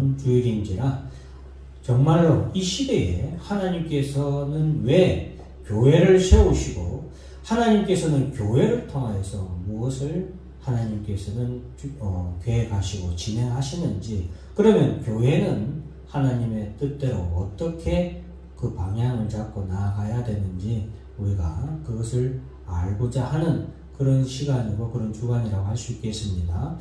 그런 주일인지라 정말로 이 시대에 하나님께서는 왜 교회를 세우시고 하나님께서는 교회를 통하여서 무엇을 하나님께서는 계획하시고 진행하시는지, 그러면 교회는 하나님의 뜻대로 어떻게 그 방향을 잡고 나아가야 되는지 우리가 그것을 알고자 하는 그런 시간이고 그런 주간이라고 할 수 있겠습니다.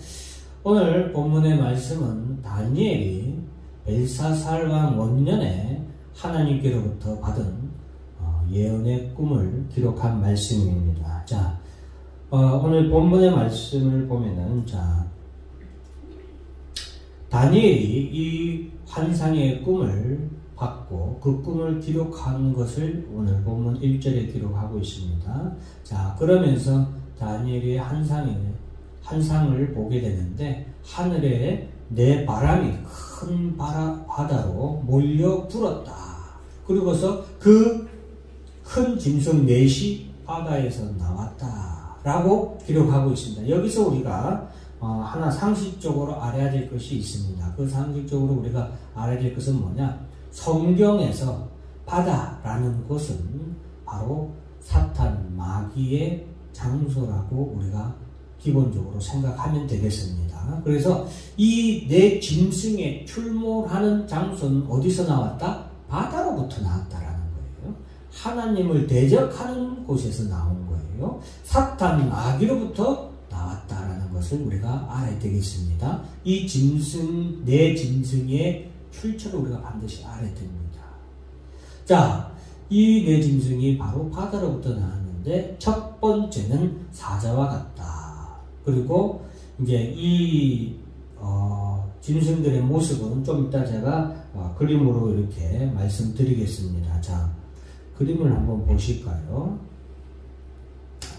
오늘 본문의 말씀은 다니엘이 벨사살 왕 원년에 하나님께로부터 받은 예언의 꿈을 기록한 말씀입니다. 자, 오늘 본문의 말씀을 보면은, 자, 다니엘이 이 환상의 꿈을 받고 그 꿈을 기록한 것을 오늘 본문 1절에 기록하고 있습니다. 자, 그러면서 다니엘이 환상을 보게 되는데, 하늘에 네 바람이 큰 바다로 몰려 불었다. 그리고서 그 큰 짐승 넷이 바다에서 나왔다 라고 기록하고 있습니다. 여기서 우리가 하나 상식적으로 알아야 될 것이 있습니다. 그 상식적으로 우리가 알아야 될 것은 뭐냐? 성경에서 바다라는 곳은 바로 사탄 마귀의 장소라고 우리가 기본적으로 생각하면 되겠습니다. 그래서 이 네 짐승에 출몰하는 장소는 어디서 나왔다? 바다로부터 나왔다라는 거예요. 하나님을 대적하는 곳에서 나온 거예요. 사탄 마귀로부터 나왔다라는 것을 우리가 알아야 되겠습니다. 이 짐승, 네 짐승의 출처를 우리가 반드시 알아야 됩니다. 자, 이 네 짐승이 바로 바다로부터 나왔는데, 첫 번째는 사자와 같다. 그리고 이제 이 짐승들의 모습은 좀 이따 제가 그림으로 이렇게 말씀드리겠습니다. 자, 그림을 한번 보실까요?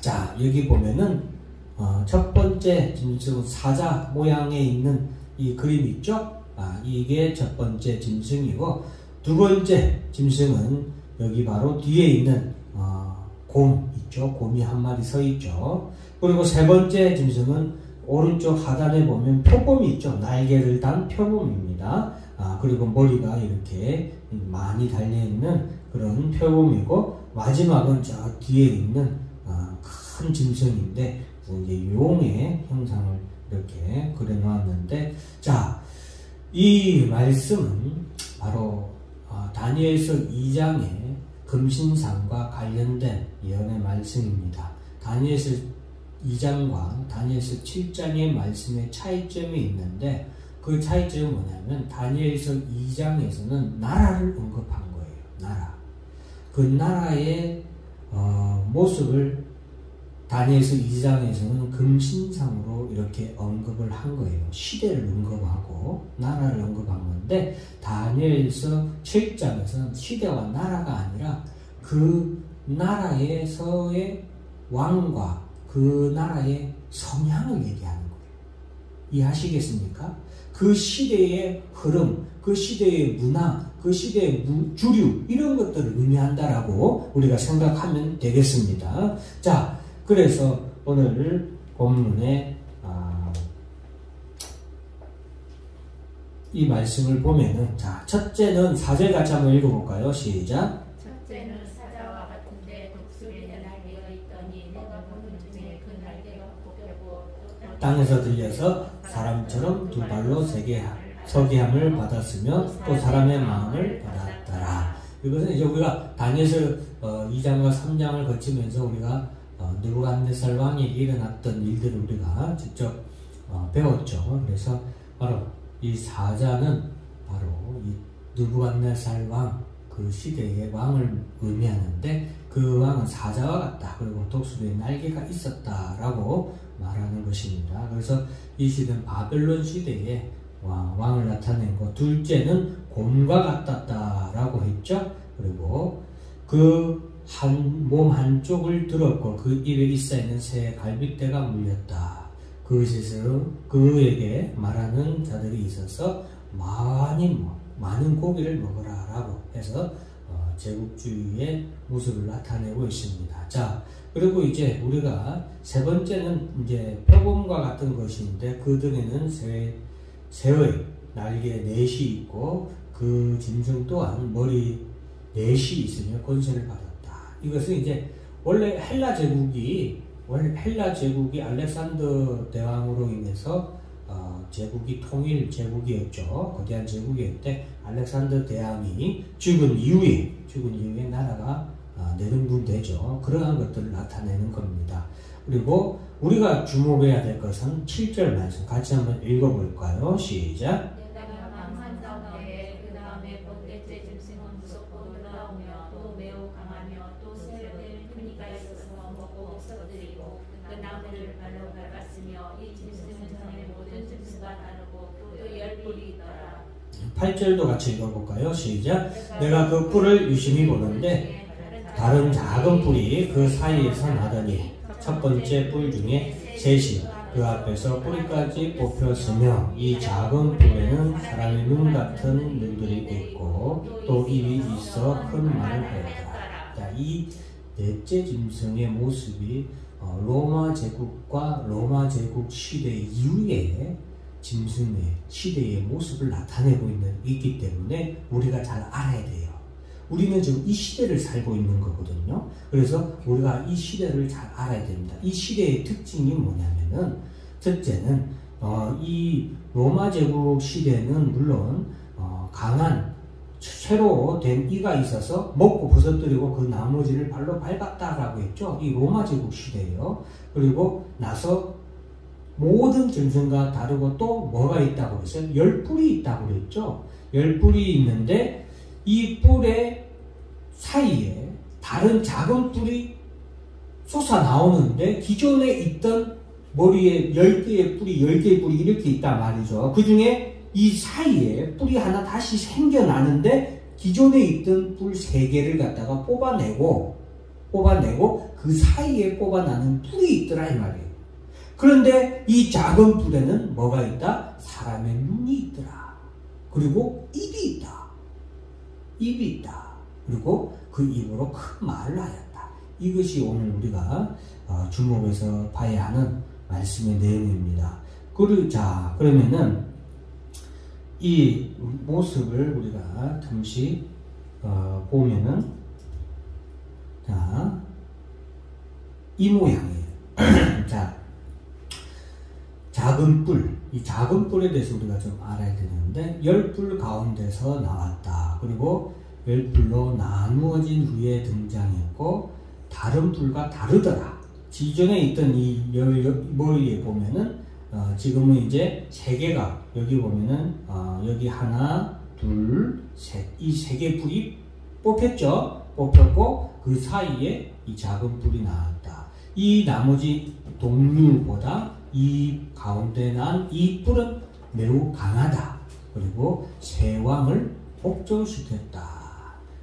자, 여기 보면은 첫 번째 짐승 사자 모양에 있는 이 그림 있죠? 이게 첫 번째 짐승이고, 두 번째 짐승은 여기 바로 뒤에 있는 곰 있죠? 곰이 한 마리 서 있죠? 그리고 세 번째 짐승은 오른쪽 하단에 보면 표범이 있죠? 날개를 단 표범입니다. 그리고 머리가 이렇게 많이 달려있는 그런 표범이고, 마지막은 저 뒤에 있는 큰 짐승인데 이제 용의 형상을 이렇게 그려 놓았는데, 자, 이 말씀은 바로 다니엘서 2장의 금신상과 관련된 예언의 말씀입니다. 다니엘서 2장과 다니엘서 7장의 말씀의 차이점이 있는데, 그 차이점은 뭐냐면 다니엘서 2장에서는 나라를 언급한 거예요. 나라. 그 나라의 모습을 다니엘서 2장에서는 금신상으로 이렇게 언급을 한 거예요. 시대를 언급하고 나라를 언급한 건데, 다니엘서 7장에서는 시대와 나라가 아니라 그 나라에서의 왕과 그 나라의 성향을 얘기하는 거예요. 이해하시겠습니까? 그 시대의 흐름, 그 시대의 문화, 그 시대의 주류, 이런 것들을 의미한다라고 우리가 생각하면 되겠습니다. 자, 그래서 오늘 본문에 이 말씀을 보면은, 자, 첫째는 4절 같이 한번 읽어볼까요? 시작. 첫째는 사자와 같은데 독수리의 날개가 있더니 내가 보는 중에 그 날개가 굽고 땅에서 들려서 사람처럼 두 발로 서기함을 받았으며 또 사람의 마음을 받았더라. 이것은 이제 우리가 다니엘서 2장과 3장을 거치면서 우리가 느부갓네살 왕이 일어났던 일들을 우리가 직접 배웠죠. 그래서 바로 이 사자는 바로 이 느부갓네살 왕, 그 시대의 왕을 의미하는데, 그 왕은 사자와 같다. 그리고 독수리의 날개가 있었다라고 말하는 것입니다. 그래서 이 시대는 바벨론 시대에 왕을 나타내고, 둘째는 곰과 같았다라고 했죠. 그리고 그 몸 한쪽을 들었고 그 입에 있어있는 새 갈빗대가 물렸다. 그것에서 그에게 말하는 자들이 있어서 많은 고기를 먹어라 라고 해서 제국주의의 모습을 나타내고 있습니다. 자, 그리고 이제 우리가 세 번째는 이제 표범과 같은 것인데, 그 등에는 새의 날개 넷이 있고 그 짐승 또한 머리 넷이 있으며 권세를 받았다. 이것은 이제 원래 헬라 제국이 알렉산더 대왕으로 인해서 제국이 통일 제국이었죠. 거대한 제국이었대. 알렉산더 대왕이 죽은 이후에 나라가 내등분되죠. 그러한 것들을 나타내는 겁니다. 그리고 우리가 주목해야 될 것은 7절 말씀 같이 한번 읽어볼까요? 시작. 내가 강한 다음에 그 다음에 번째 짐승은 무섭고 놀라우며 또 매우 강하며 또 스멜될 크니까 있어서 먹고 썩들이고 그 나무를 발로 밟았으며 이 짐승은 전에 모든 짐승과 다르고 또 열 뿔이 있더라. 8절도 같이 읽어볼까요? 시작. 내가 그 뿔을 유심히 보는데 다른 작은 뿔이 그 사이에서 나더니 첫 번째 뿔 중에 셋이 그 앞에서 뿌리까지 뽑혔으며 이 작은 뿔에는 사람의 눈 같은 눈들이 있고 또 입이 있어 큰 말을 하였더라. 자, 이 넷째 짐승의 모습이 로마 제국과 로마 제국 시대 이후에 짐승의 시대의 모습을 나타내고 있기 때문에 우리가 잘 알아야 돼요. 우리는 지금 이 시대를 살고 있는 거거든요. 그래서 우리가 이 시대를 잘 알아야 됩니다. 이 시대의 특징이 뭐냐면은 첫째는 이 로마 제국 시대는 물론 강한 쇠로 된 이가 있어서 먹고 부서뜨리고 그 나머지를 발로 밟았다라고 했죠. 이 로마 제국 시대예요. 그리고 나서 모든 짐승과 다르고 또 뭐가 있다고 그랬어요? 10뿔이 있다고 그랬죠. 10뿔이 있는데 이 뿔의 사이에 다른 작은 뿔이 솟아나오는데 기존에 있던 머리에 10개의 뿔이 이렇게 있단 말이죠. 그 중에 이 사이에 뿔이 하나 다시 생겨나는데 기존에 있던 뿔 3개를 갖다가 뽑아내고 그 사이에 뽑아나는 뿔이 있더라 이 말이에요. 그런데 이 작은 뿔에는 뭐가 있다? 사람의 눈이 있더라. 그리고 입이 있다. 그리고 그 입으로 큰 말을 하였다. 이것이 오늘 우리가 주목해서 봐야 하는 말씀의 내용입니다. 그러면은 이 모습을 우리가 잠시 보면은 자, 이 모양이에요. 자, 작은 뿔, 이 작은 뿔에 대해서 우리가 좀 알아야 되는데 10뿔 가운데서 나왔다. 그리고 10뿔로 나누어진 후에 등장했고 다른 뿔과 다르더라. 기존에 있던 이 머리에 보면은 지금은 이제 3개가 여기 보면은 여기 하나, 둘, 셋 이 3개 뿔이 뽑혔고 그 사이에 이 작은 뿔이 나왔다. 이 나머지 동물보다 이 가운데 난 이 뿔은 매우 강하다. 그리고 세 왕을 복종시켰다.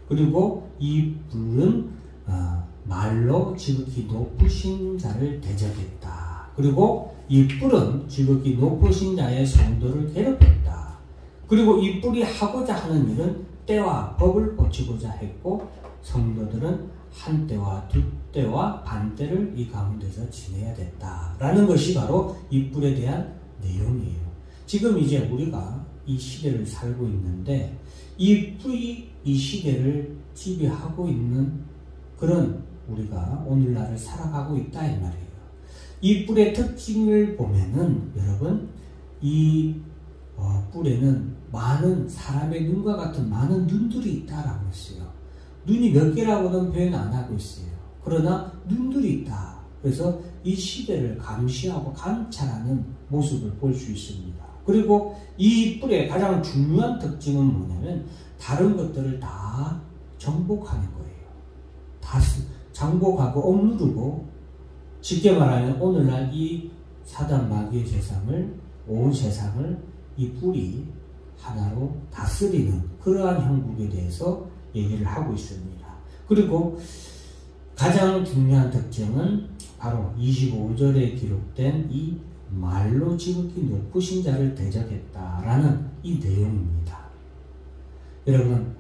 그리고 이 뿔은 말로 지극히 높으신 자를 대적했다. 그리고 이 뿔은 지극히 높으신 자의 성도를 괴롭혔다. 그리고 이 뿔이 하고자 하는 일은 때와 법을 고치고자 했고 성도들은 한 때와 두 때와 반 때를 이 가운데서 지내야 됐다라는 것이 바로 이 뿔에 대한 내용이에요. 지금 이제 우리가 이 시대를 살고 있는데 이 뿔이 이 시대를 지배하고 있는 그런 우리가 오늘날을 살아가고 있다 이 말이에요. 이 뿔의 특징을 보면은 여러분 이 뿔에는 많은 사람의 눈과 같은 많은 눈들이 있다라고 했어요. 눈이 몇 개라고는 표현 안 하고 있어요. 그러나 눈들이 있다. 그래서 이 시대를 감시하고 감찰하는 모습을 볼 수 있습니다. 그리고 이 뿔의 가장 중요한 특징은 뭐냐면 다른 것들을 다 정복하는 거예요. 다 정복하고 억누르고 쉽게 말하면 오늘날 이 사단 마귀의 세상을 온 세상을 이 뿔이 하나로 다스리는 그러한 형국에 대해서 얘기를 하고 있습니다. 그리고 가장 중요한 특징은 바로 25절에 기록된 이 말로 지극히 높으신 자를 대적했다라는 이 내용입니다. 여러분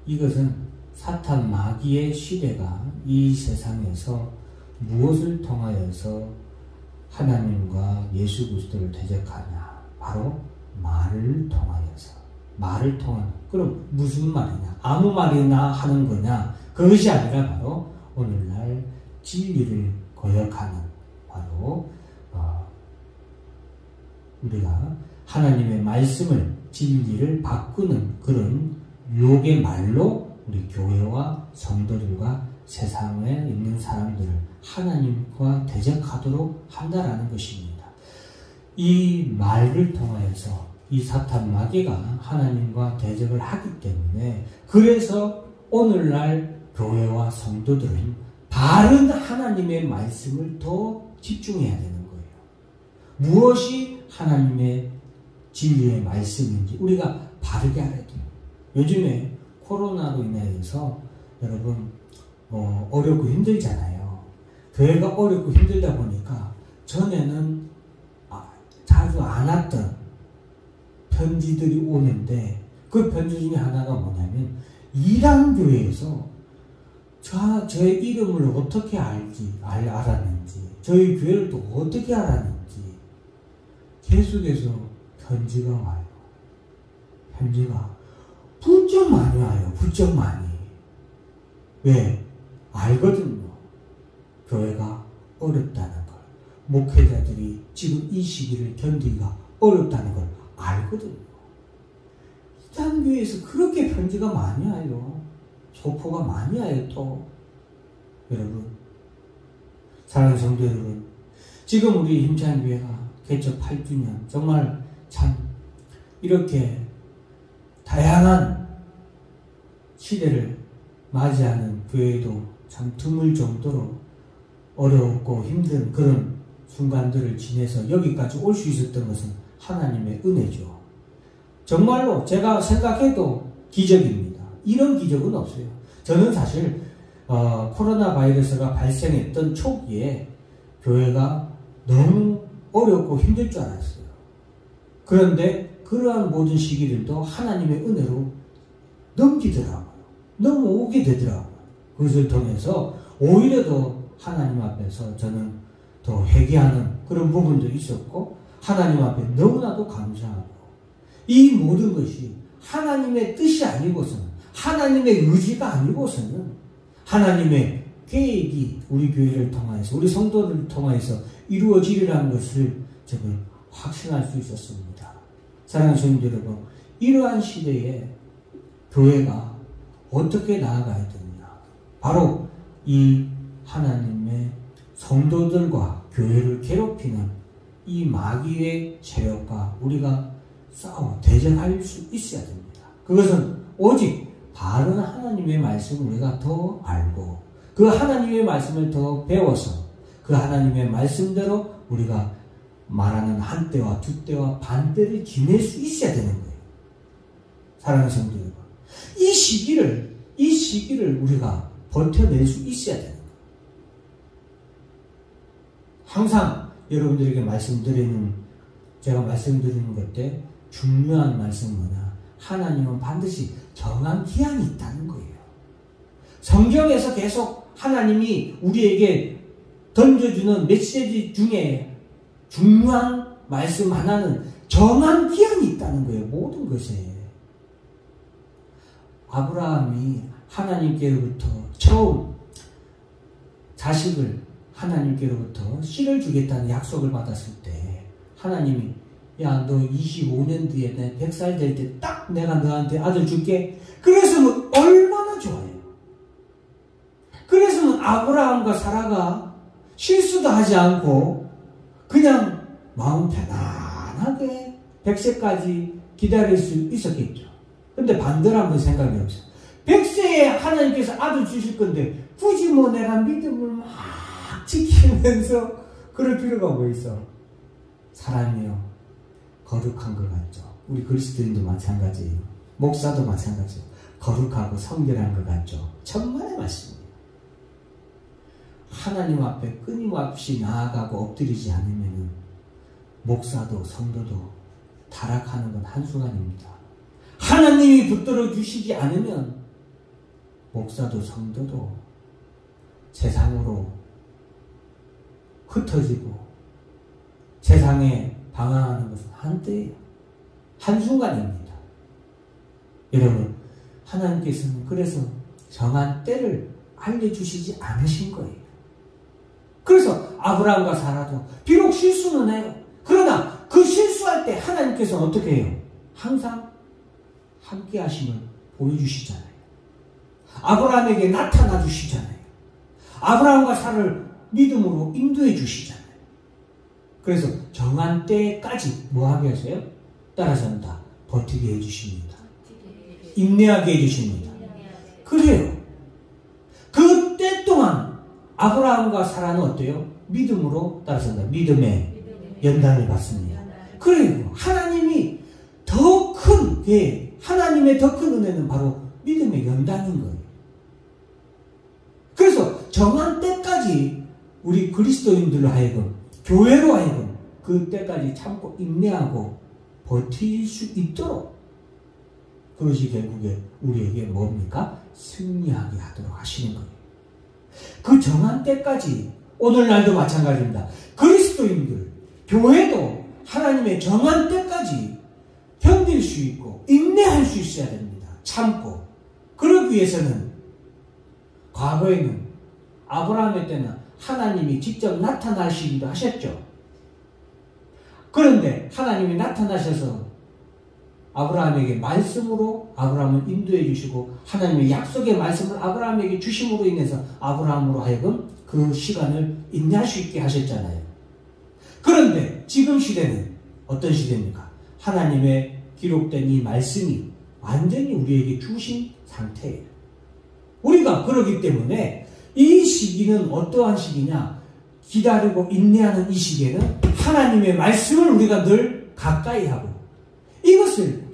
이것은 사탄 마귀의 시대가 이 세상에서 무엇을 통하여서 하나님과 예수 그리스도를 대적하냐? 바로 말을 통하여서 말을 통한, 그럼 무슨 말이냐? 아무 말이나 하는 거냐? 그것이 아니라 바로 오늘날 진리를 거역하는, 바로 우리가 하나님의 말씀을, 진리를 바꾸는 그런 유혹의 말로 우리 교회와 성도들과 세상에 있는 사람들을 하나님과 대적하도록 한다라는 것입니다. 이 말을 통하여서 이 사탄 마귀가 하나님과 대적을 하기 때문에, 그래서 오늘날 교회와 성도들은 바른 하나님의 말씀을 더 집중해야 되는 거예요. 무엇이 하나님의 진리의 말씀인지 우리가 바르게 알아야 돼요. 요즘에 코로나로 인해서 여러분 어렵고 힘들잖아요. 교회가 어렵고 힘들다 보니까 전에는 자주 안 왔던 편지들이 오는데, 그 편지 중에 하나가 뭐냐면, 이란 교회에서 저의 이름을 어떻게 알았는지, 저희 교회를 또 어떻게 알았는지 계속해서 편지가 와요. 편지가 부쩍 많이 와요. 부쩍 많이. 왜? 알거든요. 교회가 어렵다는 걸. 목회자들이 지금 이 시기를 견디기가 어렵다는 걸 알거든요. 이단 교회에서 그렇게 편지가 많이 와요. 소포가 많이 와요. 또 여러분, 사랑하는 성도 여러분, 지금 우리 힘찬 교회가 개척 8주년, 정말 참 이렇게 다양한 시대를 맞이하는 교회도 참 드물 정도로 어렵고 힘든 그런 순간들을 지내서 여기까지 올 수 있었던 것은 하나님의 은혜죠. 정말로 제가 생각해도 기적입니다. 이런 기적은 없어요. 저는 사실 코로나 바이러스가 발생했던 초기에 교회가 너무 어렵고 힘들 줄 알았어요. 그런데 그러한 모든 시기들도 하나님의 은혜로 넘기더라고요. 넘어오게 되더라고요. 그것을 통해서 오히려 더 하나님 앞에서 저는 더 회개하는 그런 부분도 있었고, 하나님 앞에 너무나도 감사하고, 이 모든 것이 하나님의 뜻이 아니고서는, 하나님의 의지가 아니고서는 하나님의 계획이 우리 교회를 통해서, 우리 성도들을 통해서 이루어지리라는 것을 저는 확신할 수 있었습니다. 사랑하는 성도 여러분, 이러한 시대에 교회가 어떻게 나아가야 되느냐? 바로 이 하나님의 성도들과 교회를 괴롭히는 이 마귀의 세력과 우리가 싸워 대적할 수 있어야 됩니다. 그것은 오직 바른 하나님의 말씀을 우리가 더 알고, 그 하나님의 말씀을 더 배워서 그 하나님의 말씀대로 우리가 말하는 한때와 두때와 반때를 지낼 수 있어야 되는 거예요. 사랑하는 성도 여러분, 이 시기를 우리가 버텨낼 수 있어야 되는 거예요. 항상 여러분들에게 제가 말씀드리는 것 때 중요한 말씀은 뭐냐? 하나님은 반드시 정한 기한이 있다는 거예요. 성경에서 계속 하나님이 우리에게 던져주는 메시지 중에 중요한 말씀 하나는 정한 기한이 있다는 거예요. 모든 것에. 아브라함이 하나님께로부터 처음 자식을 하나님께로부터 씨를 주겠다는 약속을 받았을 때 하나님이, 야, 너 25년 뒤에 내 100살 될 때 딱 내가 너한테 아들 줄게. 그랬으면 얼마나 좋아요. 그랬으면 아브라함과 사라가 실수도 하지 않고 그냥 마음 편안하게 100세까지 기다릴 수 있었겠죠. 근데 반대로 한번 생각해 보세요. 100세에 하나님께서 아들 주실 건데 굳이 뭐 내가 믿음을 막 지키면서 그럴 필요가 뭐 있어. 사람이요, 거룩한 것 같죠. 우리 그리스도인도 마찬가지예요. 목사도 마찬가지예요. 거룩하고 성결한 것 같죠. 천만의 말씀입니다. 하나님 앞에 끊임없이 나아가고 엎드리지 않으면 목사도 성도도 타락하는 건 한순간입니다. 하나님이 붙들어 주시지 않으면 목사도 성도도 세상으로 흩어지고 세상에 방황하는 것은 한때예요. 한순간입니다. 여러분, 하나님께서는 그래서 정한 때를 알려주시지 않으신 거예요. 그래서 아브라함과 사라도 비록 실수는 해요. 그러나 그 실수할 때 하나님께서는 어떻게 해요? 항상 함께 하심을 보여주시잖아요. 아브라함에게 나타나 주시잖아요. 아브라함과 사라를 믿음으로 인도해 주시잖아요. 그래서 정한 때까지 뭐하게 하세요? 따라서는 다 버티게 해주십니다. 인내하게 해주십니다. 그래요. 그 때 동안 아브라함과 사라는 어때요? 믿음으로 따라서는 믿음의 연단을 받습니다. 그래요. 하나님이 더 큰, 하나님의 더 큰 은혜는 바로 믿음의 연단인 거예요. 그래서 정한 때까지 우리 그리스도인들로 하여금, 교회로 하여금 그 때까지 참고 인내하고 버틸 수 있도록 그것이 결국에 우리에게 뭡니까? 승리하게 하도록 하시는 거예요. 그 정한 때까지 오늘날도 마찬가지입니다. 그리스도인들, 교회도 하나님의 정한 때까지 견딜 수 있고 인내할 수 있어야 됩니다. 참고. 그러기 위해서는 과거에는 아브라함의 때는 하나님이 직접 나타나시기도 하셨죠. 그런데 하나님이 나타나셔서 아브라함에게 말씀으로 아브라함을 인도해 주시고 하나님의 약속의 말씀을 아브라함에게 주심으로 인해서 아브라함으로 하여금 그 시간을 인내할 수 있게 하셨잖아요. 그런데 지금 시대는 어떤 시대입니까? 하나님의 기록된 이 말씀이 완전히 우리에게 주신 상태예요. 우리가 그러기 때문에 이 시기는 어떠한 시기냐? 기다리고 인내하는 이 시기에는 하나님의 말씀을 우리가 늘 가까이 하고 이것을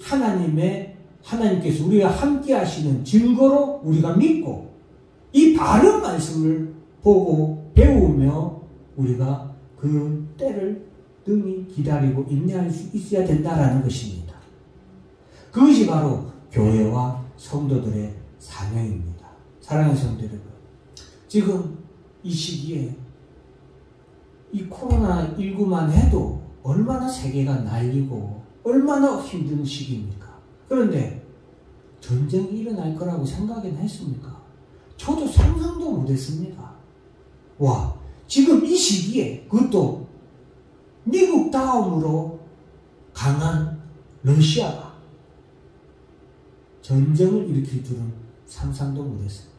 하나님께서 우리와 함께 하시는 증거로 우리가 믿고 이 바른 말씀을 보고 배우며 우리가 그 때를 능히 기다리고 인내할 수 있어야 된다라는 것입니다. 그것이 바로 교회와 성도들의 사명입니다. 사랑하는 성도 여러분, 지금 이 시기에 이 코로나19만 해도 얼마나 세계가 난리고 얼마나 힘든 시기입니까? 그런데 전쟁이 일어날 거라고 생각은 했습니까? 저도 상상도 못했습니다. 와, 지금 이 시기에 그것도 미국 다음으로 강한 러시아가 전쟁을 일으킬 줄은 상상도 못했습니다.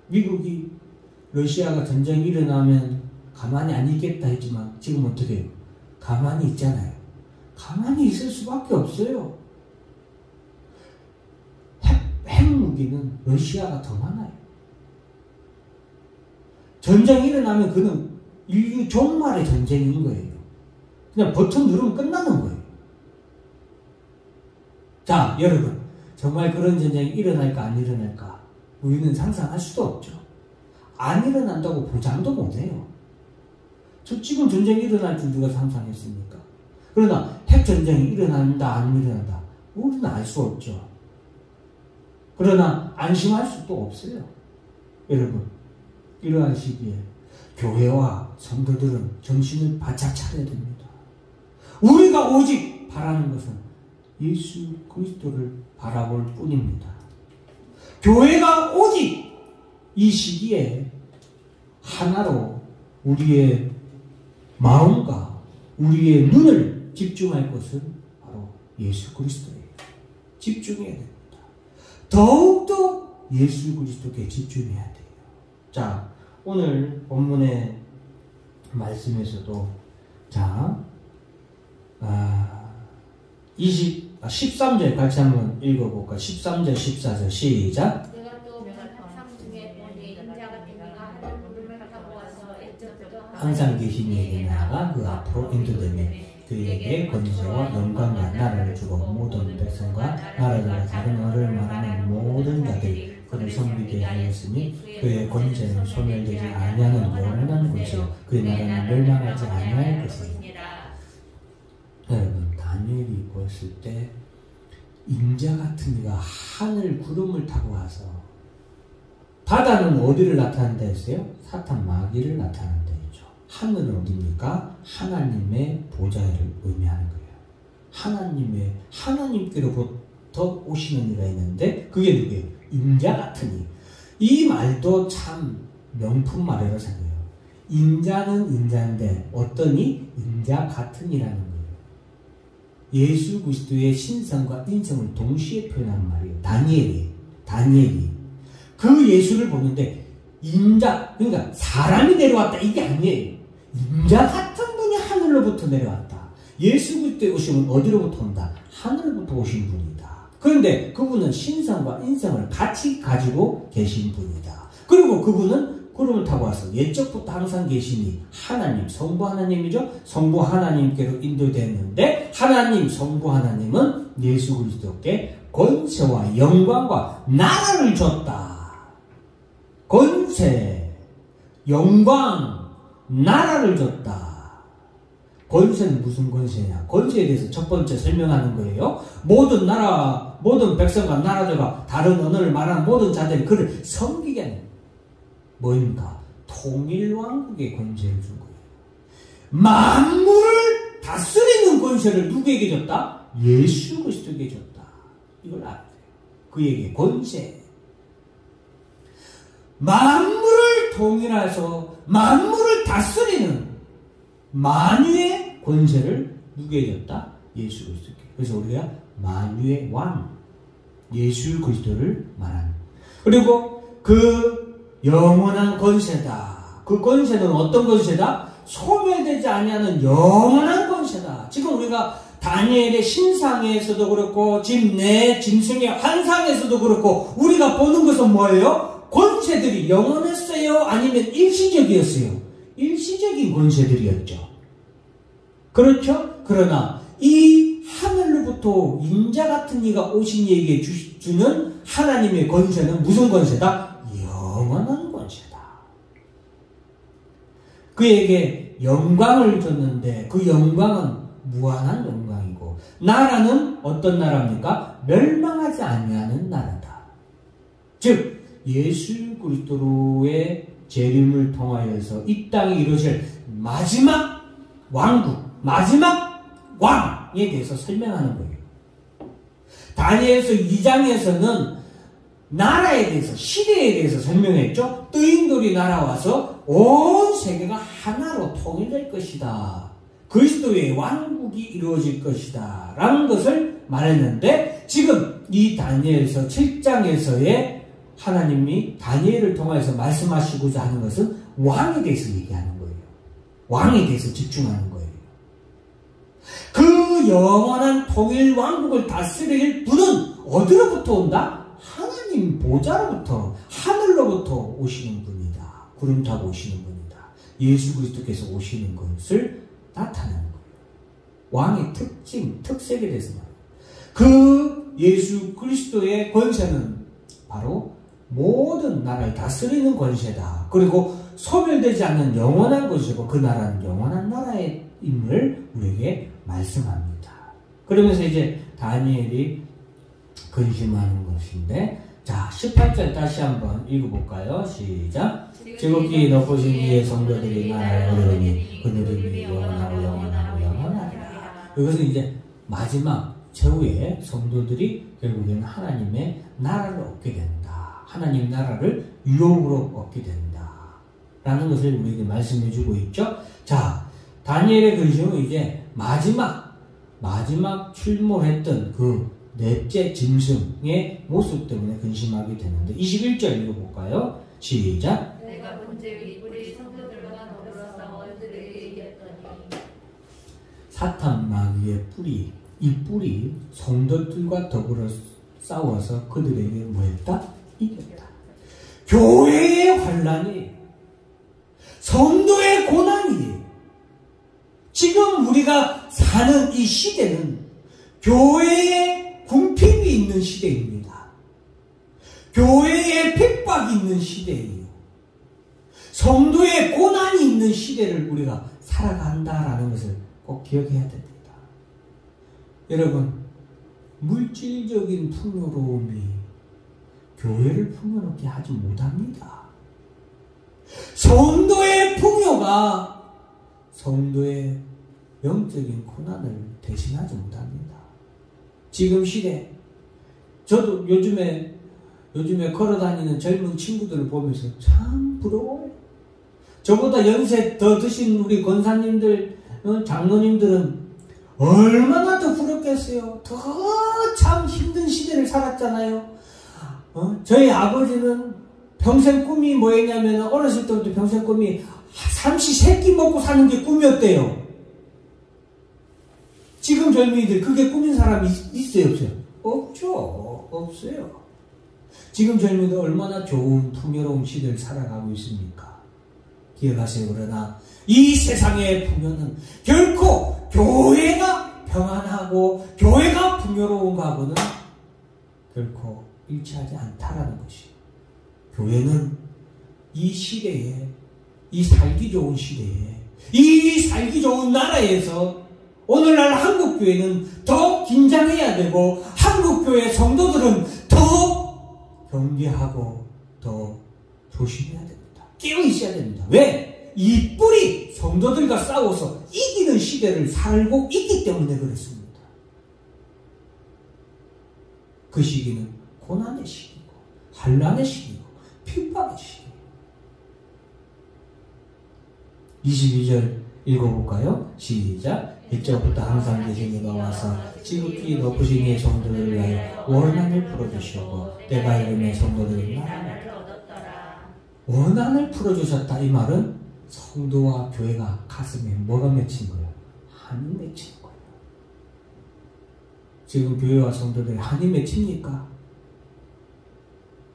미국이 러시아가 전쟁이 일어나면 가만히 안 있겠다 했지만 지금 어떻게 해요? 가만히 있잖아요. 가만히 있을 수밖에 없어요. 핵무기는 러시아가 더 많아요. 전쟁이 일어나면 그는 인류 종말의 전쟁인 거예요. 그냥 버튼 누르면 끝나는 거예요. 자, 여러분, 정말 그런 전쟁이 일어날까 안 일어날까 우리는 상상할 수도 없죠. 안 일어난다고 보장도 못해요. 저 지금 전쟁이 일어날 줄 누가 상상했습니까? 그러나 핵전쟁이 일어난다 안 일어난다 우리는 알 수 없죠. 그러나 안심할 수도 없어요. 여러분, 이러한 시기에 교회와 성도들은 정신을 바짝 차려야 됩니다. 우리가 오직 바라는 것은 예수 그리스도를 바라볼 뿐입니다. 교회가 오직 이 시기에 하나로 우리의 마음과 우리의 눈을 집중할 것은 바로 예수 그리스도예요. 집중해야 됩니다. 더욱더 예수 그리스도께 집중해야 돼요. 자, 오늘 본문의 말씀에서도 자 13절 같이 한번 읽어볼까? 13절 14절 시작. 내가 또 백성 중에 보니 인자 같은 이가 하늘 구름을 타고 와서 애처부터 항상 계신 이에게 나아가 그 앞으로 인도되며 그에게 권세와 영광과 나라를 주고 모든 백성과 나라들과 다른 언어를 말하는 모든 자들이 그를 섬기게 하였으니 그의 권세는 소멸되지 아니하는 영원한 권세요 그의 나라는 멸망하지 아니할 것입니다. 여러분, 다니엘이 보았을 때 인자 같은 이가 하늘 구름을 타고 와서 바다는 어디를 나타낸다 했어요? 사탄 마귀를 나타낸다 했죠. 하늘은 어디입니까? 하나님의 보좌를 의미하는 거예요. 하나님께로부터 나라로부터 오시는 이가 있는데 그게 누구예요? 인자 같으니. 이 말도 참 명품 말이라고 생각해요. 인자는 인자인데 어떠니? 인자 같으니라는 거예요. 예수 그리스도의 신성과 인성을 동시에 표현한 말이에요. 다니엘이 그 예수를 보는데 인자, 그러니까 사람이 내려왔다 이게 아니에요. 인자 같은 분이 하늘로부터 내려왔다. 예수 그리스도에 오시면 어디로부터 온다? 하늘로부터 오신 분이다. 그런데 그분은 신성과 인성을 같이 가지고 계신 분이다. 그리고 그분은 구름을 타고 와서 옛적부터 항상 계시니 하나님, 성부 하나님이죠. 성부 하나님께로 인도됐는데 하나님, 성부 하나님은 예수 그리스도께 권세와 영광과 나라를 줬다. 권세, 영광, 나라를 줬다. 권세는 무슨 권세냐? 권세에 대해서 첫 번째 설명하는 거예요. 모든 나라, 모든 백성과 나라들과 다른 언어를 말하는 모든 자들이 그를 섬기게 하는 뭐입니까? 통일왕국의 권세를 준 거예요. 만물을 다스리는 권세를 누구에게 줬다? 예수 그리스도에게 줬다. 이걸 알아야 돼요. 그에게 권세. 만물을 통일해서 만물을 다스리는 만유의 권세를 누구에게 줬다? 예수 그리스도께. 그래서 우리가 만유의 왕, 예수 그리스도를 말하는. 그리고 그 영원한 권세다. 그 권세는 어떤 권세다? 소멸되지 아니하는 영원한 권세다. 지금 우리가 다니엘의 신상에서도 그렇고 지금 내 짐승의 환상에서도 그렇고 우리가 보는 것은 뭐예요? 권세들이 영원했어요? 아니면 일시적이었어요? 일시적인 권세들이었죠. 그렇죠? 그러나 이 하늘로부터 인자 같은 이가 오신 이에게 주는 하나님의 권세는 무슨 권세다? 영원한 권세다. 그에게 영광을 줬는데 그 영광은 무한한 영광이고 나라는 어떤 나라입니까? 멸망하지 아니하는 나라다. 즉 예수 그리스도의 재림을 통하여서 이 땅에 이루어질 마지막 왕국, 마지막 왕에 대해서 설명하는 거예요. 다니엘서 2장에서는 나라에 대해서, 시대에 대해서 설명했죠. 뜨인돌이 날아와서 온 세계가 하나로 통일될 것이다. 그리스도의 왕국이 이루어질 것이다. 라는 것을 말했는데 지금 이 다니엘서 7장에서의 하나님이 다니엘을 통해서 말씀하시고자 하는 것은 왕에 대해서 얘기하는 거예요. 왕에 대해서 집중하는 거예요. 그 영원한 통일 왕국을 다스릴 분은 어디로부터 온다? 하나님 보좌로부터, 하늘로부터 오시는 분이다. 구름 타고 오시는 분이다. 예수 그리스도께서 오시는 것을 나타내는 거예요. 왕의 특징, 특색에 대해서 말해요. 그 예수 그리스도의 권세는 바로 모든 나라를 다스리는 권세다. 그리고 소멸되지 않는 영원한 권세고 그 나라는 영원한 나라임을 우리에게 말씀합니다. 그러면서 이제 다니엘이 근심하는 것인데, 자 18절 다시 한번 읽어볼까요? 시작. 지극히 높으신 이의 성도들이 나라를 얻으니 그들이 영원하고 영원하고 영원하리라. 이것은 이제 마지막 최후의 성도들이 결국에는 하나님의 나라를 얻게 된다. 하나님 나라를 유업으로 얻게 된다. 라는 것을 우리에게 말씀해 주고 있죠. 자, 다니엘의 근심은 이제 마지막 출몰했던 그 넷째 짐승의 모습 때문에 근심하게 되는데 21절 읽어볼까요? 시작. 내가 본즉 우리 성도들과 더불어 싸워 그들에게 이겼더니. 사탄 마귀의 뿌리, 이 뿌리 성도들과 더불어 싸워서 그들에게 뭐했다? 이겼다. 교회의 환란이, 성도의 고난이, 지금 우리가 사는 이 시대는 교회의 궁핍이 있는 시대입니다. 교회에 핍박이 있는 시대예요. 성도의 고난이 있는 시대를 우리가 살아간다라는 것을 꼭 기억해야 됩니다. 여러분, 물질적인 풍요로움이 교회를 풍요롭게 하지 못합니다. 성도의 풍요가 성도의 영적인 고난을 대신하지 못합니다. 지금 시대 저도 요즘에 걸어다니는 젊은 친구들을 보면서 참 부러워요. 저보다 연세 더 드신 우리 권사님들, 장로님들은 얼마나 더 부럽겠어요. 더 참 힘든 시대를 살았잖아요. 저희 아버지는 평생 꿈이 뭐였냐면, 어렸을 때부터 평생 꿈이 삼시 세끼 먹고 사는 게 꿈이었대요. 지금 젊은이들 그게 꿈인 사람이 있어요, 없어요? 없죠. 없어요. 지금 젊은이들 얼마나 좋은 풍요로운 시대를 살아가고 있습니까? 기억하세요. 그러나 이 세상의 풍요는 결코 교회가 평안하고 교회가 풍요로운 것하고는 결코 일치하지 않다라는 것이에요. 교회는 이 시대에, 이 살기 좋은 시대에, 이 살기 좋은 나라에서 오늘날 한국교회는 더 긴장해야 되고, 한국교회 성도들은 더 경계하고 더 조심해야 됩니다. 깨어 있어야 됩니다. 왜? 이 뿔이 성도들과 싸워서 이기는 시대를 살고 있기 때문에 그렇습니다. 그 시기는 고난의 시기고, 환난의 시기고, 핍박의 시기예요. 22절 읽어볼까요? 시작. 이때부터 항상 계신 이가 와서 지극히 높으신 이의 성도들을 위하여 원한을 풀어주시고 때가 이르면 성도들이 나라를 얻었더라. 원한을 풀어주셨다. 이 말은 성도와 교회가 가슴에 뭐가 맺힌 거예요? 한이 맺힌 거예요. 지금 교회와 성도들이 한이 맺힙니까?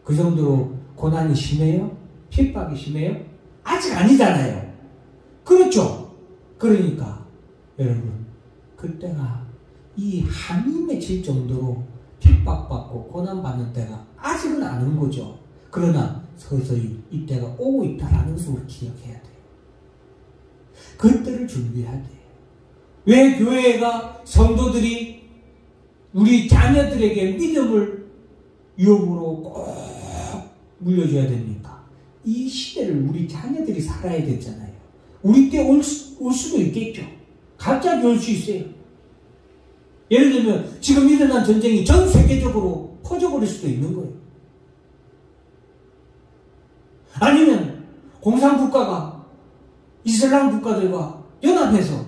그 정도로 고난이 심해요? 핍박이 심해요? 아직 아니잖아요. 그렇죠? 그러니까 여러분, 그때가 이 한이 맺힐 정도로 핍박받고 고난받는 때가 아직은 안 온 거죠. 그러나 서서히 이때가 오고 있다라는 것을 기억해야 돼요. 그때를 준비해야 돼요. 왜 교회가, 성도들이 우리 자녀들에게 믿음을 유업으로 꼭 물려줘야 됩니까? 이 시대를 우리 자녀들이 살아야 되잖아요. 우리 때 올 수도 있겠죠. 갑자기 올 수 있어요. 예를 들면 지금 일어난 전쟁이 전 세계적으로 퍼져버릴 수도 있는 거예요. 아니면 공산국가가 이슬람 국가들과 연합해서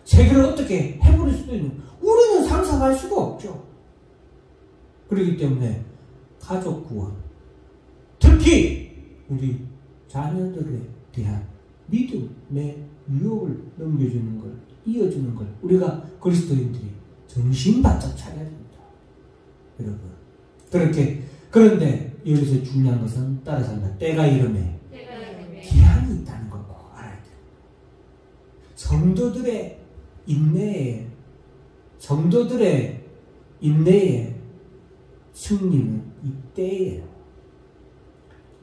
세계를 어떻게 해버릴 수도 있는 거예요. 우리는 상상할 수가 없죠. 그렇기 때문에 가족 구원, 특히 우리 자녀들에 대한 믿음의 유혹을 넘겨주는 걸, 이어주는 걸 우리가 그리스도인들이 정신 바짝 차려야 됩니다. 여러분, 그런데 여기서 중요한 것은 따라서 한다. 때가 이름에 기한이 있다는 걸 꼭 알아야 돼요. 성도들의 인내의 승리는 이때예요.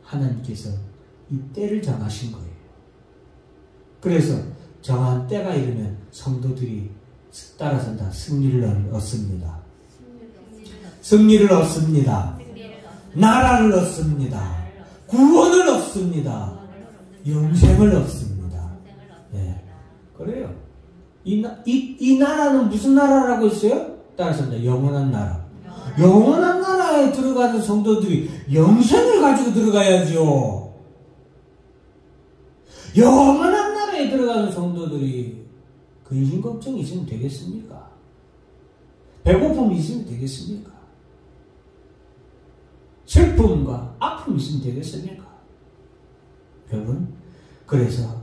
하나님께서 이 때를 정하신 거예요. 그래서 정한 때가 이르면 성도들이 따라서 다 승리를 얻습니다. 승리를 얻습니다. 나라를 얻습니다. 구원을 얻습니다. 영생을 얻습니다. 네, 그래요. 이 나라는 무슨 나라라고 했어요? 따라서 영원한 나라. 영원한 나라에 들어가는 성도들이 영생을 가지고 들어가야죠. 영원한 나라에 들어가는 성도들이 근심 걱정이 있으면 되겠습니까? 배고픔이 있으면 되겠습니까? 슬픔과 아픔이 있으면 되겠습니까? 여러분, 그래서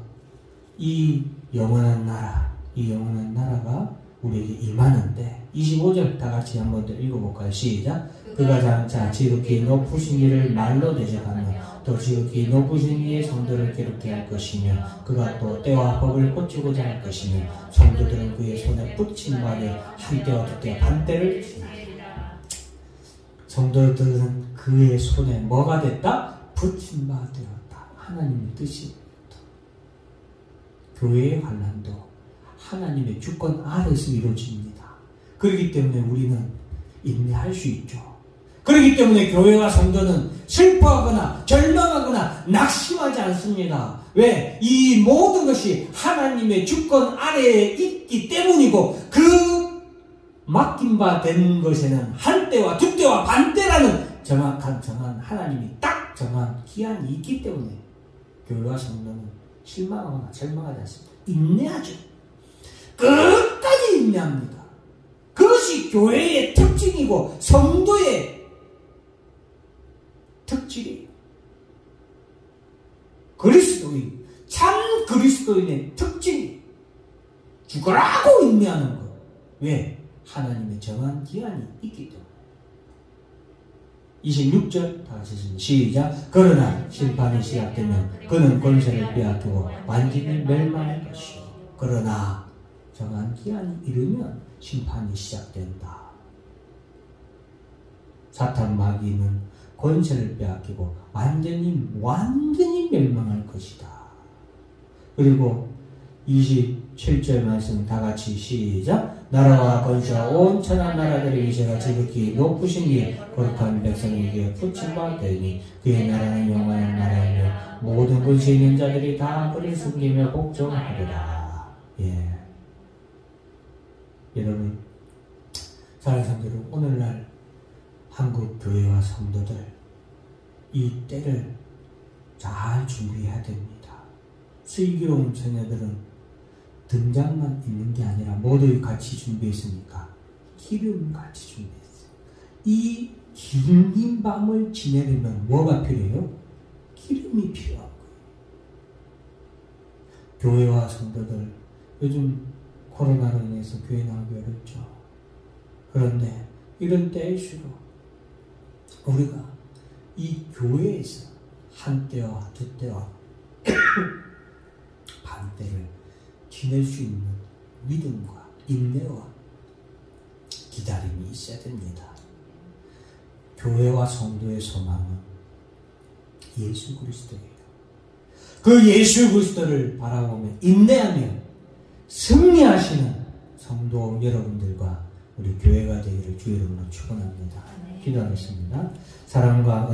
이 영원한 나라가 우리에게 임하는데 25절 다 같이 한번 더 읽어볼까요? 시작. 그가 장차 지극히 높으신 이를 말로 대적하며 또 지극히 높으신 이의 성도를 괴롭게 할 것이며 그가 또 때와 법을 고치고자 할 것이며 성도들은 그의 손에 붙인 말에 한때와 두때 반때를 지나리라. 성도들은 그의 손에 뭐가 됐다? 붙인 바 되었다. 하나님의 뜻입니다. 교회의 환난도 하나님의 주권 아래에서 이루어집니다. 그렇기 때문에 우리는 인내할 수 있죠. 그렇기 때문에 교회와 성도는 슬퍼하거나 절망하거나 낙심하지 않습니다. 왜? 이 모든 것이 하나님의 주권 아래에 있기 때문이고 그 맡긴 바 된 것에는 한때 때와 두 때와 반 때라는 정한 하나님이 딱 정한 기한이 있기 때문에 교회와 성도는 실망하거나 절망하지 않습니다. 인내하죠. 끝까지 인내합니다. 그것이 교회의 특징이고 성도의 특질이에요. 그리스도인, 참 그리스도인의 특징이 죽으라고 인내하는 것. 왜? 하나님의 정한 기한이 있기 때문에. 26절 다 같이 시작. 그러나 심판이 시작되면 그는 권세를 빼앗기고 완전히 멸망할 것이요. 그러나 정한 기한이 이르면 심판이 시작된다. 사탄 마귀는 권세를 빼앗기고 완전히 멸망할 것이다. 그리고 27절 말씀 다 같이 시작. 나라와 권세와 온 천하 나라들의 위세가 지극히 높으신 이에 거룩한 백성에게 붙임바 되니 그의 나라는 영원한 나라이며 모든 권세 있는 자들이 다 그를 섬기며 복종하리라. 예. 여러분, 사랑하는 성도들, 오늘날 한국 교회와 성도들 이 때를 잘 준비해야 됩니다. 슬기로운 처녀들은 등장만 있는 게 아니라 모두 같이 준비했으니까 기름 같이 준비했어요. 이 긴 밤을 지내려면 뭐가 필요해요? 기름이 필요한 거예요. 교회와 성도들 요즘 코로나로 인해서 교회 나오기 어렵죠. 그런데 이런 때일수록 우리가 이 교회에서 한 때와 두 때와 반 때를 지낼 수 있는 믿음과 인내와 기다림이 있어야 됩니다. 교회와 성도의 소망은 예수 그리스도예요. 그 예수 그리스도를 바라보며 인내하며 승리하시는 성도 여러분들과 우리 교회가 되기를 주 이름으로 축원합니다. 기도하겠습니다. 사랑과